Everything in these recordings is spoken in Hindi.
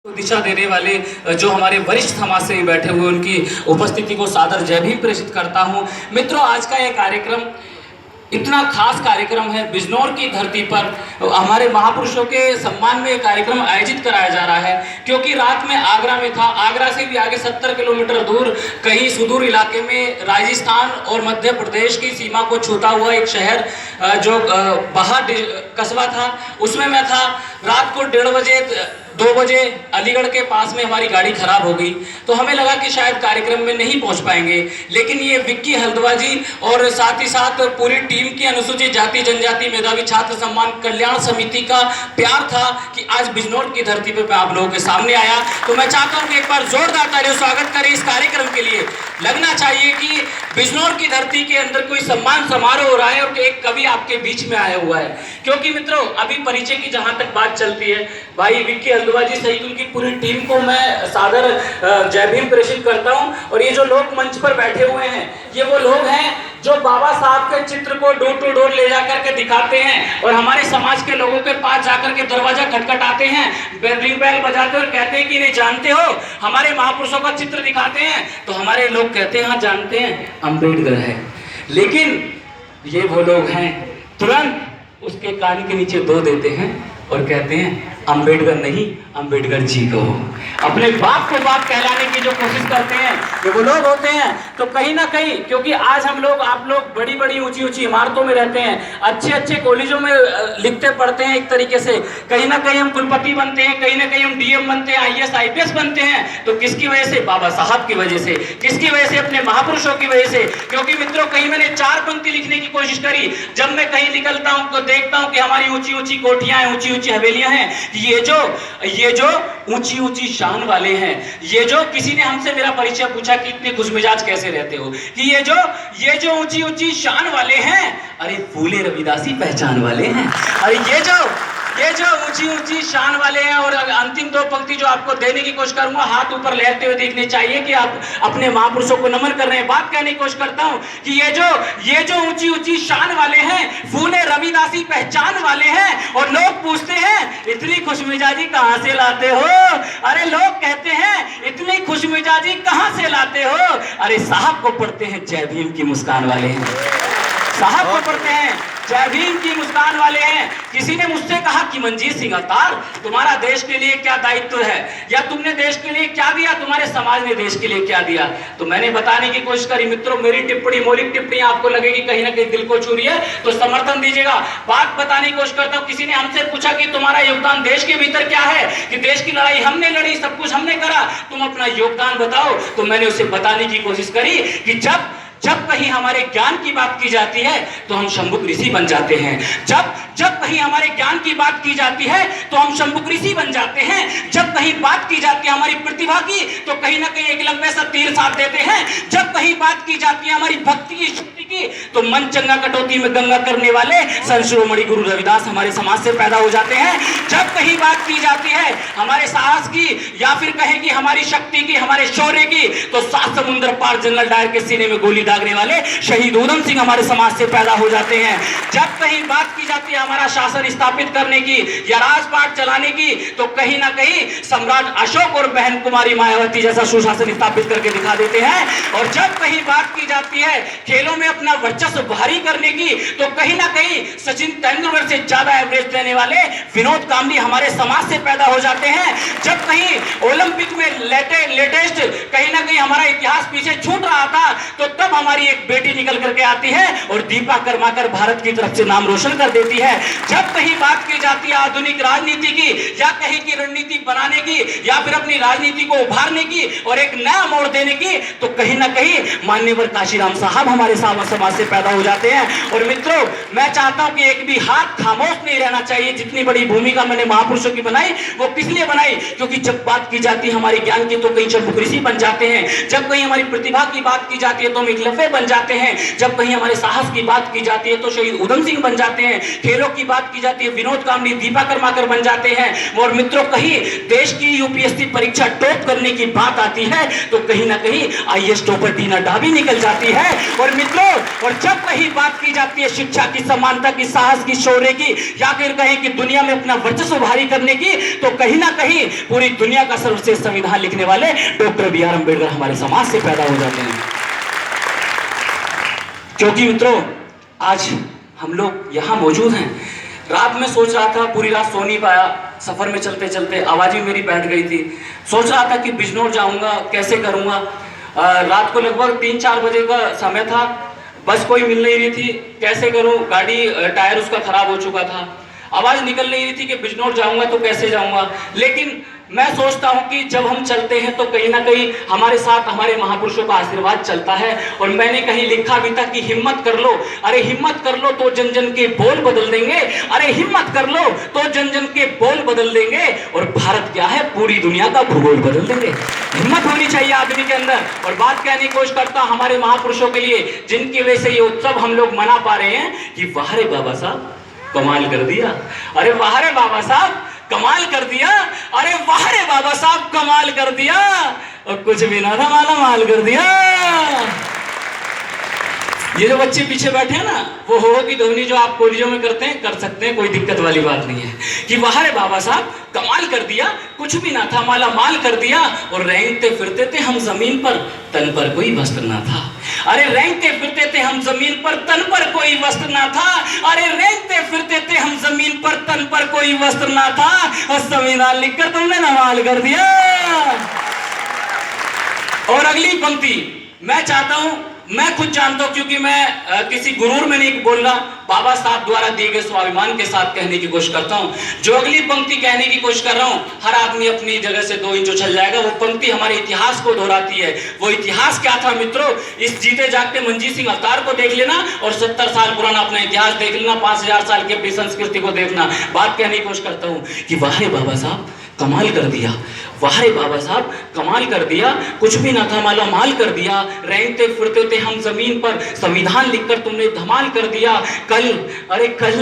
दिशा देने वाले जो हमारे वरिष्ठ समाज से बैठे हुए उनकी उपस्थिति को सादर जय भी प्रेषित करता हूं। मित्रों, आज का यह कार्यक्रम इतना खास कार्यक्रम है। बिजनौर की धरती पर हमारे महापुरुषों के सम्मान में एक कार्यक्रम आयोजित कराया जा रहा है, क्योंकि रात में आगरा में था। आगरा से भी आगे 70 किलोमीटर दूर कहीं सुदूर इलाके में राजस्थान और मध्य प्रदेश की सीमा को छूता हुआ एक शहर जो बहार कस्बा था, उसमें मैं था। रात को 1:30 बजे 2 बजे अलीगढ़ के पास में हमारी गाड़ी खराब हो गई, तो हमें लगा कि शायद कार्यक्रम में नहीं पहुंच पाएंगे। लेकिन ये विक्की हल्द्वा जी और साथ ही साथ पूरी टीम की अनुसूचित जाति जनजाति मेधावी छात्र सम्मान कल्याण समिति का प्यार था कि आज बिजनौर की धरती पर मैं आप लोगों के सामने आया। तो मैं चाहता हूं कि एक बार जोरदार तालियों से स्वागत करें इस कार्यक्रम के लिए। लगना चाहिए कि बिजनौर की धरती के अंदर कोई सम्मान समारोह हो रहा है और एक कवि आपके बीच में आया हुआ है। क्योंकि मित्रों, अभी परिचय की जहां तक बात चलती है, भाई विक्की हल्द्वा जी सहित उनकी पूरी टीम को मैं सादर जय भीम प्रेषित करता हूं। और ये जो लोग मंच पर बैठे हुए हैं, ये वो लोग हैं जो बाबा साहब के चित्र को डोर टू डोर ले जाकर के दिखाते हैं और हमारे समाज के लोगों के पास जाकर के दरवाजा खटखटाते हैं, रिंग बेल बजाते और कहते हैं कि नहीं जानते हो हमारे महापुरुषों का चित्र दिखाते हैं। तो हमारे लोग कहते हैं हाँ जानते हैं, अम्बेडकर है। लेकिन ये वो लोग हैं तुरंत उसके कान के नीचे 2 देते हैं और कहते हैं अम्बेडकर नहीं, अम्बेडकर जी को। अपने बाप को बाप कहलाने की जो कोशिश करते हैं ये वो लोग होते हैं। तो कहीं ना कहीं, क्योंकि आज हम लोग आप लोग बड़ी बड़ी ऊंची ऊंची इमारतों में रहते हैं, अच्छे अच्छे कॉलेजों में लिखते पढ़ते हैं, एक तरीके से कहीं ना कहीं हम कुलपति बनते हैं, कहीं ना कहीं हम डीएम बनते हैं, IAS IPS बनते हैं। तो किसकी वजह से? बाबा साहब की वजह से। किसकी वजह से? अपने महापुरुषों की वजह से। क्योंकि मित्रों, कहीं मैंने 4 पंक्ति लिखने की कोशिश करी। जब मैं कहीं निकलता हूं तो देखता हूं कि हमारी ऊंची ऊंची कोठियां हैं, ऊंची ऊंची हवेलियां हैं। ये जो ऊंची ऊंची शान वाले हैं, ये जो किसी ने हमसे मेरा परिचय पूछा कि इतने खुशमिजाज कैसे रहते हो, कि ये जो ऊंची ऊंची शान वाले हैं, अरे फूले रविदासी पहचान वाले हैं। अरे ये जो ऊंची ऊंची शान वाले हैं। और अंतिम 2 पंक्ति जो आपको देने की कोशिश करूंगा, हाथ ऊपर लहरते हुए देखने चाहिए कि आप अपने महापुरुषों को नमन कर रहे हैं। बात कहने की कोशिश करता हूं कि ये जो ऊंची ऊंची शान वाले हैं, फूले रविदासी पहचान वाले हैं। और लोग पूछते हैं इतनी खुशमिजाजी कहां से लाते हो? अरे लोग कहते हैं इतनी खुशमिजाजी कहां से लाते हो? अरे साहब को पढ़ते हैं जय भीम की मुस्कान वाले हैं, साहब को पढ़ते हैं जय भीम की मुस्कान वाले हैं। किसी ने मुझसे कहा कि मंजीत सिंह अवतार, तुम्हारा देश के लिए क्या दायित्व है, या तुमने देश के लिए क्या दिया, तुम्हारे समाज ने देश के लिए क्या दिया? तो मैंने बताने की कोशिश करी। मित्रों, मेरी टिप्पणी, मौलिक टिप्पणी आपको लगेगी कहीं ना कहीं दिल को छू रही है, तो समर्थन दीजिएगा। बात बताने की कोशिश करता हूं। किसी ने हमसे पूछा कि तुम्हारा योगदान देश के भीतर क्या है, कि देश की लड़ाई हमने लड़ी, सब कुछ हमने करा, तुम अपना योगदान बताओ। तो मैंने उसे बताने की कोशिश करी कि जब कहीं हमारे ज्ञान की बात की जाती है तो हम शंभुक ऋषि बन जाते हैं। जब कहीं हमारे ज्ञान की बात की जाती है तो हम शंभुक ऋषि बन जाते हैं। जब कहीं बात की जाती है हमारी प्रतिभा की, तो कहीं ना कहीं एकलव्य सा तीर साथ देते हैं। जब कहीं बात की जाती है हमारी भक्ति की, शक्ति की, तो मन चंगा कटौती में गंगा करने वाले संत शिरोमणि गुरु रविदास हमारे समाज से पैदा हो जाते हैं। जब कहीं बात की जाती है हमारे साहस की, या फिर कहें कि हमारी शक्ति की, हमारे शौर्य की, तो 7 समुद्र पार जनरल डायर के सीने में गोली दागने वाले शहीद उधम सिंह हमारे समाज से पैदा हो जाते हैं। जब कहीं बात की जाती है हमारा शासन स्थापित करने की या राजपाट चलाने की, तो कहीं ना कहीं सम्राट अशोक और बहन कुमारी मायावती जैसा सुशासन स्थापित करके दिखा देते हैं। और जब कहीं बात की जाती है खेलों में अपना वर्चस्व भारी करने की, तो कहीं ना कहीं सचिन तेंदुलकर से ज्यादा एवरेज देने वाले विनोद कांबली हमारे समाज से पैदा हो जाते हैं। जब कहीं ओलंपिक में लेटेस्ट कहीं ना कहीं हमारा इतिहास पीछे छूट रहा था, तो तब हमारी एक बेटी निकल करके आती है और दीपा कर्माकर भारत की तरफ से नाम रोशन कर देती है। जब कहीं बात की जाती है आधुनिक राजनीति की, या कहीं की रणनीति बनाने की, या फिर अपनी राजनीति को उभारने की और एक नया मोड़ देने की, तो कहीं ना कहीं मान्यवर काशीराम साहब हमारे समाज से पैदा हो जाते हैं। और मित्रों, मैं चाहता हूं कि एक भी हाथ खामोश नहीं रहना चाहिए। जितनी बड़ी भूमिका मैंने महापुरुषों की बनाई, वो किस लिए बनाई? क्योंकि जब बात की जाती है हमारे ज्ञान की, तो कहीं शंभुक ऋषि बन जाते हैं। जब कहीं हमारी प्रतिभा की बात की जाती है तो हम एकलव्य बन जाते हैं। जब कहीं हमारे साहस की बात की जाती है तो शहीद उधम सिंह बन जाते हैं। खेलों की बात की जाती है विनोद कांबली, दीपा कर्माकर बन जाते हैं। और मित्रों, कहीं देश की यूपीएससी परीक्षा टॉप करने की बात आती है तो कहीं ना कहीं IAS टॉपर टीना डा भी निकल जाती है। और मित्रों, और जब कहीं बात की जाती है शिक्षा की, समानता की, साहस की, शौर्य की, या फिर कहें कि दुनिया में अपना वर्चस्व भारी करने की, तो कहीं ना कहीं पूरी दुनिया का सर्वश्रेष्ठ संविधान लिखने वाले डॉक्टर बी आर अम्बेडकर हमारे समाज से पैदा हो जाते हैं। क्योंकि मित्रों आज हम लोग यहाँ मौजूद हैं। रात में सोच रहा था, पूरी रात सो नहीं पाया, सफर में चलते चलते आवाज भी मेरी बैठ गई थी। सोच रहा था कि बिजनौर जाऊंगा, कैसे करूंगा। रात को लगभग 3-4 बजे का समय था, बस कोई मिल नहीं रही थी, कैसे करूं, गाड़ी टायर उसका खराब हो चुका था, आवाज निकल नहीं रही थी कि बिजनौर जाऊंगा तो कैसे जाऊंगा। लेकिन मैं सोचता हूं कि जब हम चलते हैं तो कहीं ना कहीं हमारे साथ हमारे महापुरुषों का आशीर्वाद चलता है। और मैंने कहीं लिखा भी था कि हिम्मत कर लो, अरे हिम्मत कर लो तो जन जन के बोल बदल देंगे, अरे हिम्मत कर लो तो जन जन के बोल बदल देंगे, और भारत क्या है, पूरी दुनिया का भूगोल बदल देंगे। हिम्मत होनी चाहिए आदमी के अंदर। और बात कहने की कोशिश करता हमारे महापुरुषों के लिए, जिनकी वजह से ये उत्सव हम लोग मना पा रहे हैं, कि वाह रे बाबा साहब कमाल कर दिया, अरे वाह रे बाबा साहब कमाल कर दिया, अरे वाह रे बाबा साहब कमाल कर दिया, और कुछ भी ना था माला माल कर दिया। ये जो बच्चे पीछे बैठे हैं ना, वो हो की ध्वनि जो आप कॉलेजों में करते हैं कर सकते हैं, कोई दिक्कत वाली बात नहीं है। कि वाह रे बाबा साहब कमाल कर दिया, कुछ भी ना था माला माल कर दिया, और रेंगते फिरते थे हम जमीन पर, तन पर कोई वस्त्र ना था। अरे रेंगते फिरते थे हम जमीन पर, तन पर कोई वस्त्र ना था। अरे रेंगते फिरते थे हम जमीन पर, तन पर कोई वस्त्र ना था, और संविधान लिखकर तुमने नमाल कर दिया। और अगली पंक्ति मैं चाहता हूं, मैं खुद जानता हूं, क्योंकि मैं किसी गुरूर में नहीं बोल रहा, बाबा साहब द्वारा दिए गए स्वाभिमान के साथ कहने की कोशिश करता हूं। जो अगली पंक्ति कहने की कोशिश कर रहा हूं, हर आदमी अपनी जगह से 2 इंच उछल जाएगा। वो पंक्ति हमारे इतिहास को दोहराती है। वो इतिहास क्या था मित्रों, इस जीते जागते मंजीत सिंह अवतार को देख लेना, और 70 साल पुराना अपना इतिहास देख लेना, 5000 साल की अपनी संस्कृति को देखना। बात कहने की कोशिश करता हूं कि वाह रे बाबा साहब कमाल कर दिया, वाह रे बाबा साहब कमाल कर दिया, कुछ भी ना था माला माल कर दिया, रेंगते फिरते थे हम जमीन पर, संविधान लिखकर तुमने धमाल कर दिया। कल, अरे कल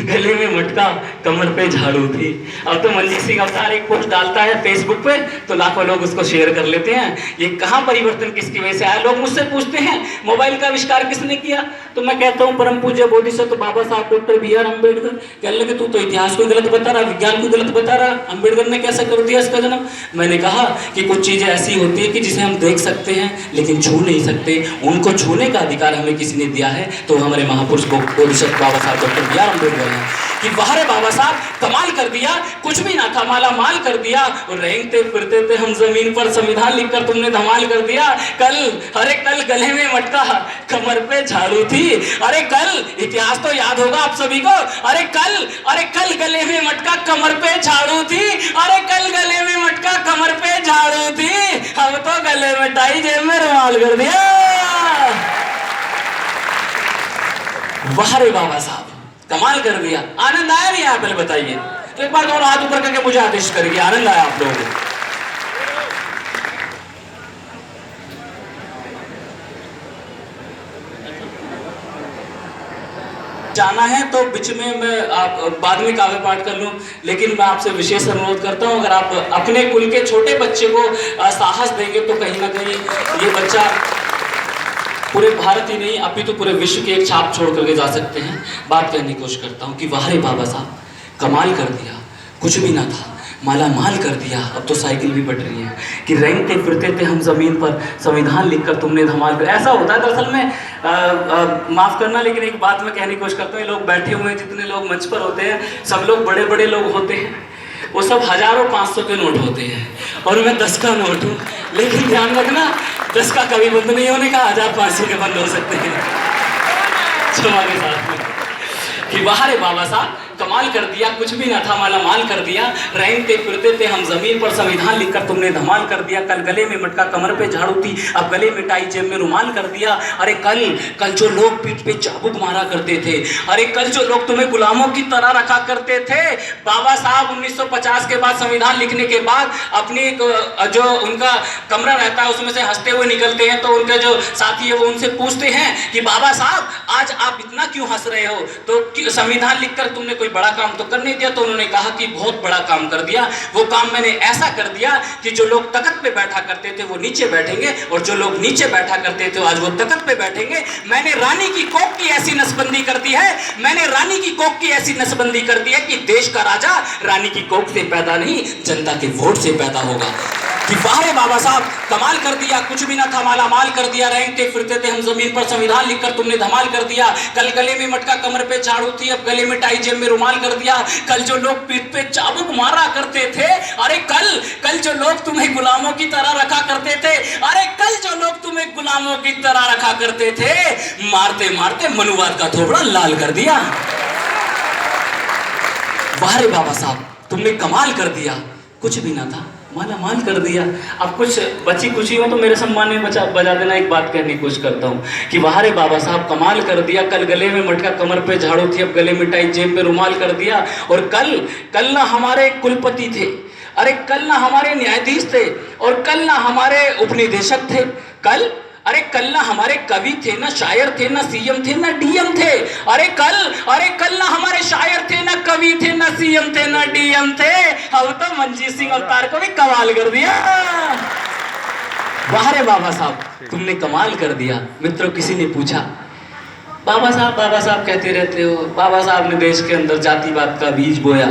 गले में मटका कमर पे झाड़ू थी। अब तो मंजीत सिंह अवतार एक पोस्ट डालता है फेसबुक पे तो लाखों लोग उसको शेयर कर लेते हैं। ये कहां परिवर्तन किसकी वजह से आया? लोग मुझसे पूछते हैं मोबाइल का आविष्कार किसने किया, तो मैं कहता हूं परम पूज्य बोधिसत्व बाबा साहब डॉक्टर बी आर अम्बेडकर। कहने लगे तू तो इतिहास को गलत बता रहा, विज्ञान को गलत बता रहा, अम्बेडकर ने कैसे कर दिया इसका जन्म। मैंने कहा कि कुछ चीजें ऐसी होती है कि जिसे हम देख सकते हैं लेकिन छू नहीं सकते, उनको छूने का अधिकार हमें किसी ने दिया है, तो हमारे महापुरुष बोधिसत्व बाबा साहब डॉक्टर बी आर अम्बेडकर हैं। कि वाह रे बाबा साहब कमाल कर दिया, कुछ भी ना था माला माल कर दिया, और रेंगते फिरते थे हम जमीन पर, संविधान लिखकर तुमने धमाल कर दिया। कल, अरे कल गले में मटका कमर पे झाड़ू थी, अरे कल इतिहास तो याद होगा आप सभी को, अरे कल गले में मटका कमर पे झाड़ू थी, अरे कल गले में मटका कमर पे झाड़ू थी, अब तो गले में टाई जेब में रुमाल कर दिया। वाह रे बाबा साहब कमाल कर दिया। आनंद आया नहीं आया पहले बताइए, तो एक बार दोनों हाथ ऊपर करके मुझे आदेश करिए, आनंद आया आप लोगों को? जाना है तो बीच में मैं आप बाद में काव्य पाठ कर लूं, लेकिन मैं आपसे विशेष अनुरोध करता हूं, अगर आप अपने कुल के छोटे बच्चे को साहस देंगे तो कहीं ना कहीं ये बच्चा पूरे भारत ही नहीं अपितु पूरे विश्व की एक छाप छोड़ करके जा सकते हैं। बात करने की कोशिश करता हूँ कि वाह रे बाबा साहब कमाल कर दिया, कुछ भी ना था माला माल कर दिया, अब तो साइकिल भी बट रही है। कि रेंगते फिरते थे हम जमीन पर, संविधान लिखकर तुमने धमाल कर। ऐसा होता है दरअसल में, माफ करना लेकिन एक बात मैं कहने की कोशिश करता हूँ, लोग बैठे हुए हैं, जितने लोग मंच पर होते हैं सब लोग बड़े बड़े लोग होते हैं, वो सब हजारों 500 के नोट होते हैं, और मैं 10 का नोट हूँ। लेकिन ध्यान रखना 10 का कभी बंद नहीं होने का, 1500 के बंद हो सकते हैं क्षमा के साथ में। कि वाह रे बाबा साहब कमाल कर दिया, कुछ भी ना था माला माल कर दिया, रेंगते फिरते थे हम जमीन पर, संविधान लिखकर तुमने धमाल कर दिया। कल गले में मटका कमर पे झाड़ू थी, अब गले में टाई जेब में रुमाल कर दिया। अरे कल जो लोग पीठ पे चाबुक मारा करते थे, अरे कल जो लोग तुम्हें गुलामों की तरह रखा करते थे, बाबा साहब 1950 के बाद संविधान लिखने के बाद अपनी जो उनका कमरा रहता है उसमें से हंसते हुए निकलते हैं, तो उनके जो साथी है वो उनसे पूछते हैं कि बाबा साहब आज आप इतना क्यों हंस रहे हो, तो संविधान लिखकर तुमने कोई कोई बड़ा काम तो कर नहीं दिया, तो उन्होंने कहा कि बहुत बड़ा काम कर दिया। वो काम मैंने ऐसा कर दिया कि जो लोग तख्त पे बैठा करते थे वो नीचे बैठेंगे, और जो लोग नीचे बैठा करते थे आज वो तख्त पे बैठेंगे। मैंने रानी की कोख की ऐसी नसबंदी कर दी है, मैंने रानी की कोख की ऐसी नसबंदी कर दी है कि देश का राजा रानी की कोख से पैदा नहीं, जनता के वोट से पैदा होगा। कि वाह रे बाबा साहब, कमाल कर दिया, कुछ भी ना था माला माल कर दिया, रेंगते फिरते थे हम जमीन पर, संविधान लिखकर तुमने धमाल कर दिया। कल गले में मटका कमर पे झाड़ू थी, अब गले में टाई जेब में रुमाल कर दिया। कल जो लोग पीठ पे चाबुक मारा करते थे, अरे कल जो लोग तुम्हें गुलामों की तरह रखा करते थे, अरे कल जो लोग तुम्हें गुलामों की तरह रखा करते थे, मारते मारते मनुवाद का थोबड़ा लाल कर दिया। वाह रे बाबा साहब, तुमने कमाल कर दिया, कुछ भी ना था माला माल कर दिया। अब कुछ बची खुशी हो तो मेरे सम्मान में बजा देना। एक बात कहने की कोशिश करता हूँ कि वाह रे बाबा साहब, कमाल कर दिया। कल गले में मटका कमर पे झाड़ू थी, अब गले में टाई जेब में रुमाल कर दिया। और कल ना हमारे कुलपति थे, अरे कल ना हमारे न्यायाधीश थे, और कल ना हमारे उपनिदेशक थे, कल ना हमारे कवि थे, ना शायर थे, ना सीएम थे, ना डीएम थे। अरे कल ना हमारे शायर थे, ना कवि थे, ना सीएम थे, ना डीएम थे। अब तो मंजीत सिंह अवतार को भी कमाल कर दिया। वाह रे बाबा साहब, तुमने कमाल कर दिया। मित्रों, किसी ने पूछा, बाबा साहब कहते रहते हो, बाबा साहब ने देश के अंदर जातिवाद का बीज बोया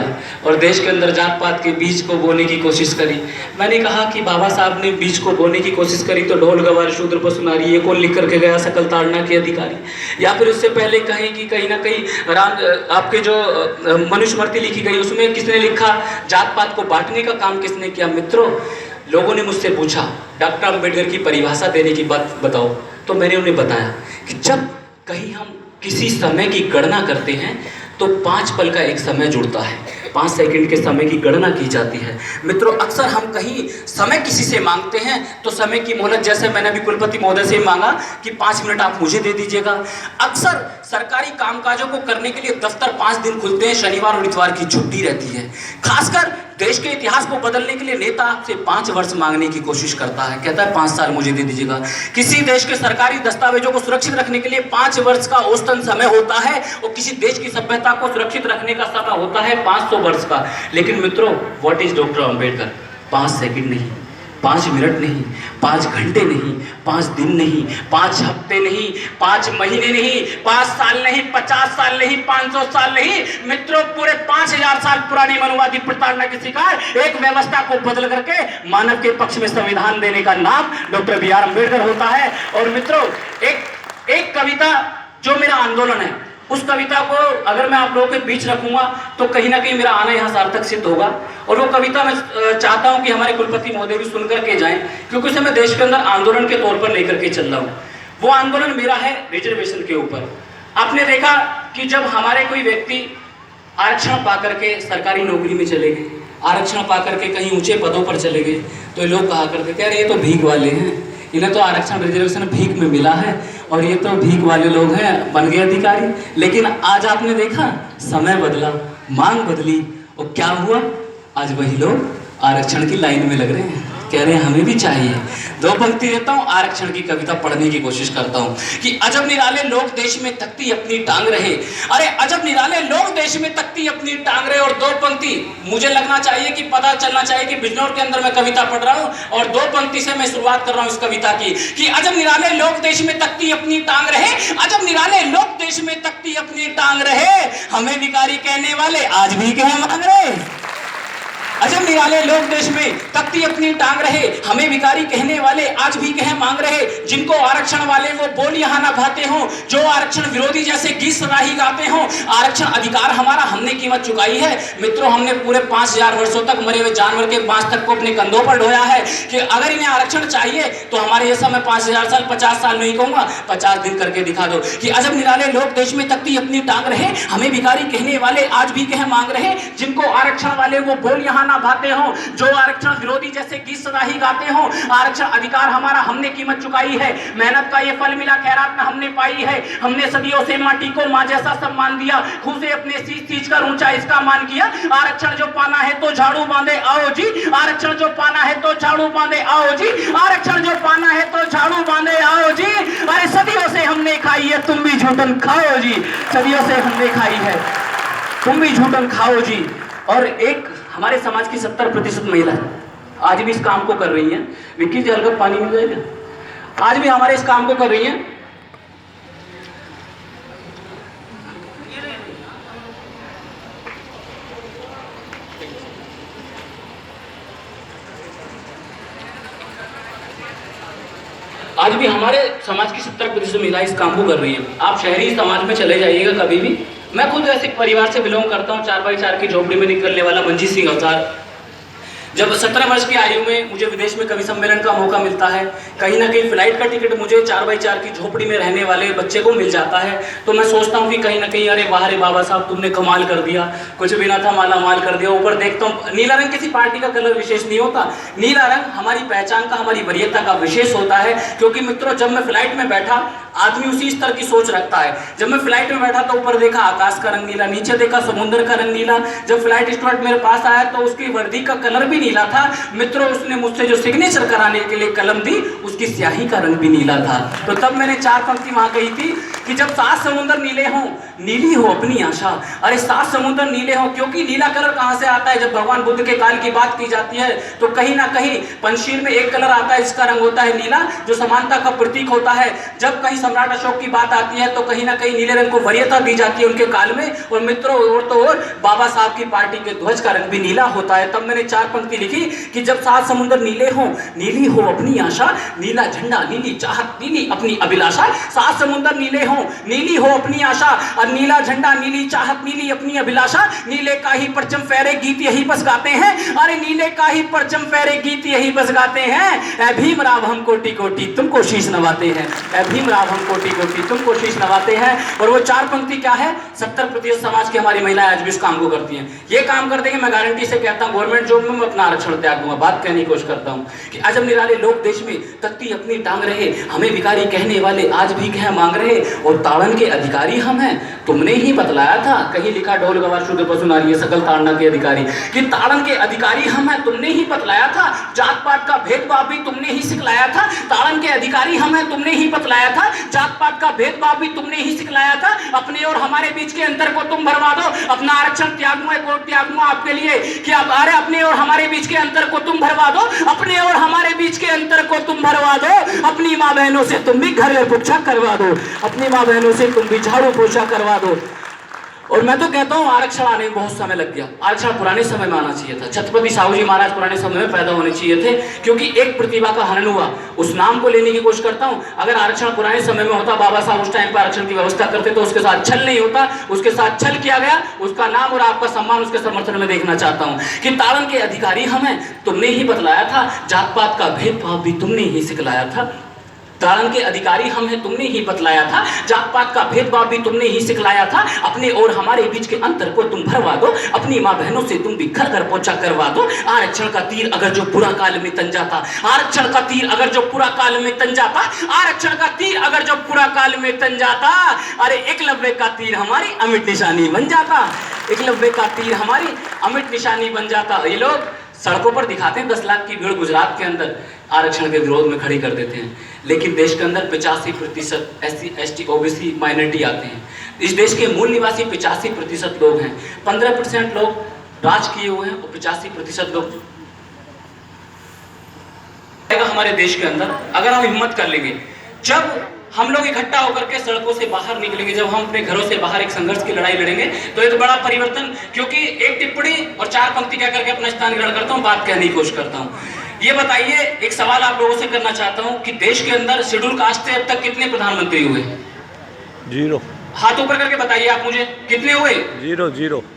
और देश के अंदर जात पात के बीज को बोने की कोशिश करी। मैंने कहा कि बाबा साहब ने बीज को बोने की कोशिश करी तो ढोल गवार शूद्र पशु नारी ये कौन लिख करके गया, सकल ताड़ना के अधिकारी? या फिर उससे पहले कहें कि कहीं ना कहीं आपके जो मनुस्मृति लिखी गई उसमें किसने लिखा, जात पात को बांटने का काम किसने किया? मित्रों, लोगों ने मुझसे पूछा डॉक्टर अम्बेडकर की परिभाषा देने की बात बताओ, तो मैंने उन्हें बताया कि जब कहीं हम किसी समय की गणना करते हैं तो 5 पल का एक समय जुड़ता है, 5 सेकंड के समय की गणना की जाती है। मित्रों, अक्सर हम कहीं समय किसी से मांगते हैं तो समय की मोहलत, जैसे मैंने अभी कुलपति महोदय से मांगा कि 5 मिनट आप मुझे दे दीजिएगा। अक्सर सरकारी कामकाजों को करने के लिए दफ्तर 5 दिन खुलते हैं, शनिवार और इतवार की छुट्टी रहती है। खासकर देश के इतिहास को बदलने के लिए नेता आपसे 5 वर्ष मांगने की कोशिश करता है, कहता है 5 साल मुझे दे दीजिएगा। किसी देश के सरकारी दस्तावेजों को सुरक्षित रखने के लिए 5 वर्ष का औसतन समय होता है, और किसी देश की सभ्यता को सुरक्षित रखने का समय होता है 500 वर्ष का। लेकिन मित्रों, what is doctor Ambedkar? 5 second नहीं, 5 मिनट नहीं, 5 घंटे नहीं, 5 दिन नहीं, 5 हफ्ते नहीं, 5 महीने नहीं, 5 साल नहीं, 50 साल नहीं, 500 साल नहीं। मित्रों, पूरे 5000 साल पुरानी मनुवादी प्रताड़ना की शिकार एक व्यवस्था को बदल करके मानव के पक्ष में संविधान देने का नाम डॉक्टर बी आर अम्बेडकर होता है। और मित्रों, एक कविता जो मेरा आंदोलन है, उस कविता को अगर मैं आप लोगों के बीच रखूंगा तो कहीं ना कहीं मेरा आना यहाँ सार्थक सिद्ध होगा। और वो कविता मैं चाहता हूँ कि हमारे कुलपति महोदय भी सुन करके जाएं, क्योंकि उसे मैं देश के अंदर आंदोलन के तौर पर लेकर के चल रहा हूँ। वो आंदोलन मेरा है रिजर्वेशन के ऊपर। आपने देखा कि जब हमारे कोई व्यक्ति आरक्षण पा करके सरकारी नौकरी में चले गए, आरक्षण पा करके कहीं ऊंचे पदों पर चले गए, तो लोग कहा करते थे अरे ये तो भीख वाले हैं, इन्हें तो आरक्षण रिजर्वेशन भीख में मिला है और ये तो भीख वाले लोग हैं, बन गए अधिकारी। लेकिन आज आपने देखा, समय बदला, मांग बदली, और क्या हुआ? आज वही लोग आरक्षण की लाइन में लग रहे हैं, कह रहे हैं हमें भी चाहिए। 2 पंक्ति देता हूँ, आरक्षण की कविता पढ़ने की कोशिश करता हूँ कि अजब निराले लोग देश में तकती अपनी टांग रहे, अरे अजब निराले लोग देश में तकती अपनी टांग रहे। और 2 पंक्ति मुझे लगना चाहिए कि पता चलना चाहिए कि बिजनौर के अंदर मैं कविता पढ़ रहा हूँ, और 2 पंक्ति से मैं शुरुआत कर रहा हूँ इस कविता की कि अजब निराले लोग देश में तकती अपनी टांग रहे, अजब निराले लोग देश में तकती अपनी टांग रहे, हमें भिखारी कहने वाले आज भी कह मांग रहे। अजब निराले लोग देश में तकती अपनी टांग रहे, हमें भिखारी कहने वाले आज भी कह मांग रहे। जिनको आरक्षण वाले वो बोल यहाँ ना भाते हों, जो आरक्षण विरोधी जैसे गीत सदा ही गाते हों, आरक्षण अधिकार हमारा हमने कीमत चुकाई है। मित्रों, हमने पूरे 5000 वर्षों तक मरे हुए जानवर के बांस तक को अपने कंधों पर ढोया है कि अगर इन्हें आरक्षण चाहिए तो हमारे जैसा, मैं 5000 साल 50 साल नहीं कहूंगा, 50 दिन करके दिखा दो कि अजब निराले लोग देश में तकती अपनी टांग रहे, हमें भिखारी कहने वाले आज भी कह मांग रहे। जिनको आरक्षण वाले वो बोल यहाँ ना भाते हो, जो आरक्षण विरोधी जैसे गीत सदा ही गाते हो, आरक्षण अधिकार हमारा हमने कीमत चुकाई है, मेहनत का ये फल मिला खैरात में हमने पाई है। हमने सदियों से माटी को माँ जैसा सम्मान दिया, खुद से अपने सींच कर ऊंचा इसका मान किया। आरक्षण जो पाना है तो झाड़ू बांधे आओ जी, आरक्षण जो पाना है तो झाड़ू बांधे आओ जी, आरक्षण जो पाना है तो झाड़ू बांधे आओ जी। अरे सदियों से हमने खाई है, तुम भी झूठन खाओ जी, सदियों से हमने खाई है। तुम भी झूठन खाओ जी। और एक हमारे समाज की 70% महिला आज भी इस काम को कर रही हैं। विक्की जी हल्का पानी मिल जाएगा। आज भी हमारे इस काम को कर रही हैं। आज भी हमारे समाज की 70% महिलाएं इस काम को कर रही हैं। आप शहरी समाज में चले जाइएगा कभी भी। मैं खुद ऐसे परिवार से बिलोंग करता हूँ, 4x4 की झोपड़ी में निकलने वाला मंजीत सिंह अवतार। जब 17 वर्ष की आयु में मुझे विदेश में कवि सम्मेलन का मौका मिलता है, कहीं ना कहीं फ्लाइट का टिकट मुझे 4x4 की झोपड़ी में रहने वाले बच्चे को मिल जाता है, तो मैं सोचता हूँ कि कहीं ना कहीं अरे वाह रे बाबा साहब तुमने कमाल कर दिया, कुछ भी ना था माला माल कर दिया। ऊपर देखता हूँ नीला रंग किसी पार्टी का कलर विशेष नहीं होता, नीला रंग हमारी पहचान का, हमारी वरीयता का विशेष होता है। क्योंकि मित्रों जब मैं फ्लाइट में बैठा, आदमी उसी स्तर की सोच रखता है। जब मैं फ्लाइट में बैठा तो ऊपर देखा आकाश का रंग नीला, नीचे देखा समुद्र का रंग नीला। जब फ्लाइट स्टूवर्ड मेरे पास आया तो उसकी वर्दी का कलर भी नीला था। मित्रों उसने मुझसे जो सिग्नेचर कराने के लिए कलम दी, उसकी स्याही का रंग भी नीला था। तो तब मैंने 4 पंक्ति वहां कही थी कि जब 7 समुद्र नीले हों, नीली हो अपनी आशा। अरे 7 समुद्र नीले हों, क्योंकि नीला कलर कहां से आता है? जब भगवान बुद्ध के काल की बात की जाती है तो कहीं ना कहीं पंचशील में एक कलर आता है, इसका रंग होता है नीला, जो समानता का प्रतीक होता है। जब कहीं सम्राट अशोक की बात आती है तो कहीं ना कहीं नीले रंग को वरीयता दी जाती है उनके काल में। और मित्रों और तो और बाबा साहब की पार्टी के ध्वज का रंग भी नीला होता है। तब मैंने 4 पंक्ति लिखी कि जब 7 समुद्र नीले हों, नीली हो अपनी आशा, नीला झंडा नीली चाहत नीली अपनी अभिलाषा। 7 समुद्र नीले हों, नीली हो अपनी आशा, और नीला झंडा नीली चाहत नीली अपनी अभिलाषा। नीले का ही परचम फहरे गीत यही बस गाते हैं, अरे नीले का ही परचम फहरे गीत यही बस गाते हैं। ऐ भीमराव हम कोटि कोटि तुमको शीश नवाते हैं, ऐ भीमराव हम कोटि कोटि तुमको शीश नवाते हैं। और वो 4 पंक्ति क्या है? 70% समाज की हमारी महिलाएं आज भी इस काम को करती हैं। ये काम कर देंगे, मैं गारंटी से कहता हूं गवर्नमेंट जॉब में मैं अपना आरक्षण त्याग दूंगा। बात कहने की कोशिश करता हूं कि अजब निराले लोग देश में तख्ती अपनी टांग रहे, हमें भिखारी कहने वाले आज भी कह मांग रहे, और ताड़न के अधिकारी हम हैं तुमने ही बतलाया था। कहीं लिखा ढोल गवार शूद्र पशु नारी सकल ताड़ना के अधिकारी, कि ताड़न के अधिकारी हम हैं तुमने ही बतलाया था। जात पात का भेदभाव भी तुमने ही सिखलाया था। ताड़न के अधिकारी हम हैं तुमने ही बतलाया था। जात पात का भेदभाव भी तुमने ही सिखलाया था। अपने और हमारे बीच के अंतर को तुम भरवा दो, अपना आरक्षण त्याग दूंगा, कोर्ट त्याग दूंगा आपके लिए कि आप अरे अपने और हमारे बीच के अंतर को तुम भरवा दो, अपने और हमारे बीच के अंतर को तुम भरवा दो। अपनी माँ बहनों से तुम भी घर में पोछा करवा दो, अपनी माँ बहनों से तुम भी झाड़ू पोछा करवा दो। और मैं तो कहता हूं आरक्षण आने में बहुत समय लग गया। आरक्षण पुराने समय में आना चाहिए था। छत्रपति साहू जी महाराज पुराने समय में पैदा होने चाहिए थे, क्योंकि एक प्रतिभा का हनन हुआ, उस नाम को लेने की कोशिश करता हूं। अगर आरक्षण पुराने समय में होता, बाबा साहब उस टाइम पर आरक्षण की व्यवस्था करते, तो उसके साथ छल नहीं होता। उसके साथ छल किया गया, उसका नाम और आपका सम्मान उसके समर्थन में देखना चाहता हूं कि ताड़न के अधिकारी हम हैं तुमने ही बतलाया था। जात पात का भेदभाव भी तुमने ही सिखलाया था। ताड़न के अधिकारी हम हैं तुमने ही बतलाया था। जात पात का भेदभाव भी तुमने ही सिखलाया था। अपने और हमारे बीच के अंतर को तुम भरवा दो, अपनी माँ बहनों से तुम भी घर घर पोछा करवा दो। आरक्षण का तीर अगर जो बुरा काल में तन जाता, आरक्षण का तीर अगर जो पूरा काल में तन जाता, आरक्षण का तीर अगर जो पूरा काल में तन जाता, अरे एकलव्य का तीर हमारी अमिट निशानी बन जाता, एकलव्य का तीर हमारी अमिट निशानी बन जाता। ये लोग सड़कों पर दिखाते हैं 10 लाख की भीड़ गुजरात के अंदर आरक्षण के विरोध में खड़ी कर देते हैं, लेकिन देश के अंदर 85% SC ST OBC माइनॉरिटी आते हैं। इस देश के मूल निवासी 85% लोग हैं। 15% लोग राज किए हुए हैं और 85% लोग हमारे देश के अंदर। अगर हम हिम्मत कर लेंगे, जब हम लोग इकट्ठा होकर के सड़कों से बाहर निकलेंगे, जब हम अपने घरों से बाहर एक संघर्ष की लड़ाई लड़ेंगे, तो एक बड़ा परिवर्तन। क्योंकि एक टिप्पणी और 4 पंक्ति कह करके अपना स्थान ग्रहण करता हूँ, बात कहने की कोशिश करता हूँ। ये बताइए, एक सवाल आप लोगों से करना चाहता हूँ कि देश के अंदर शेड्यूल कास्ट से अब तक कितने प्रधानमंत्री हुए? 0। हाथ ऊपर करके बताइए आप मुझे, कितने हुए?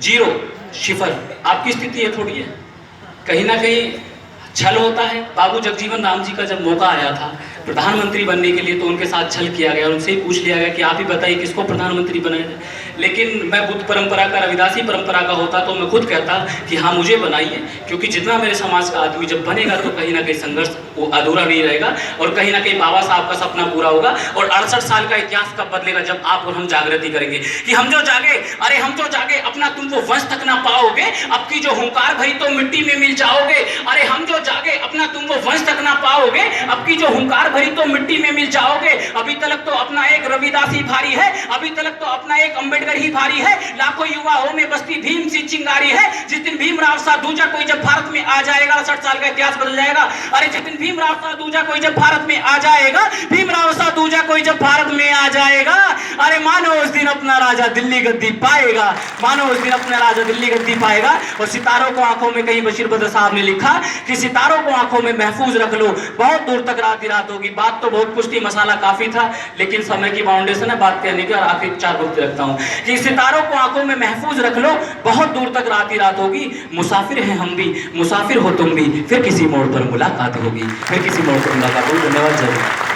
0। शिफर। आपकी स्थिति ये थोड़ी है, कहीं ना कहीं छल होता है। बाबू जगजीवन राम जी का जब मौका आया था प्रधानमंत्री बनने के लिए, तो उनके साथ छल किया गया, उनसे ही पूछ लिया गया कि आप ही बताइए किसको प्रधानमंत्री बनाया जाए। लेकिन मैं बुद्ध परंपरा का, रविदासी परंपरा का होता तो मैं खुद कहता कि हाँ मुझे बनाइए, क्योंकि जितना मेरे समाज का आदमी जब बनेगा तो कहीं ना कहीं संघर्ष वो अधूरा नहीं रहेगा, और कहीं ना कहीं बाबा साहब का सपना पूरा होगा। और 68 साल का इतिहास कब बदलेगा? जब आप और हम जागृति करेंगे कि हम जो जागे, अरे हम जो जागे अपना तुम वो वंश तक ना पाओगे, अब की जो हुंकार भरी तो मिट्टी में मिल जाओगे। अरे हम जो जागे अपना तुम वो वंश तक ना पाओगे, अब की जो हुंकार भरी तो मिट्टी में मिल जाओगे। अभी तक तो अपना एक रविदास ही भारी है, अभी तक तो अपना एक अंबेडकर ही भारी है, लाखों युवाओं में बसती भीम सी चिंगारी है। जिस दिन भीमराव साधूजा कोई जब भारत में आ जाएगा 60 साल का इतिहास बदल जाएगा। अरे जिस दिन भीमराव साधूजा कोई जब भारत में आ जाएगा, भीमराव साधूजा कोई जब भारत में आ जाएगा, अरे मानो उस दिन अपना राजा दिल्ली गद्दी पाएगा, मानो उस दिन अपना राजा दिल्ली गद्दी पाएगा। और सितारों को आंखों में, कहीं बशीर बद्र साहब ने लिखा कि सितारों को आंखों में महफूज रख लो, बहुत दूर तक रात ही रात होगी। बात तो बहुत कुछ थी, मसाला काफी था, लेकिन समय की बाउंडेशन है, बात कहने की। और आखिर 4 वक्त रखता हूं कि सितारों को आंखों में महफूज रख लो, बहुत दूर तक रात ही रात होगी। मुसाफिर हैं हम भी, मुसाफिर हो तुम भी, फिर किसी मोड़ पर मुलाकात होगी, फिर किसी मोड़ पर मुलाकात होगी। धन्यवाद। जय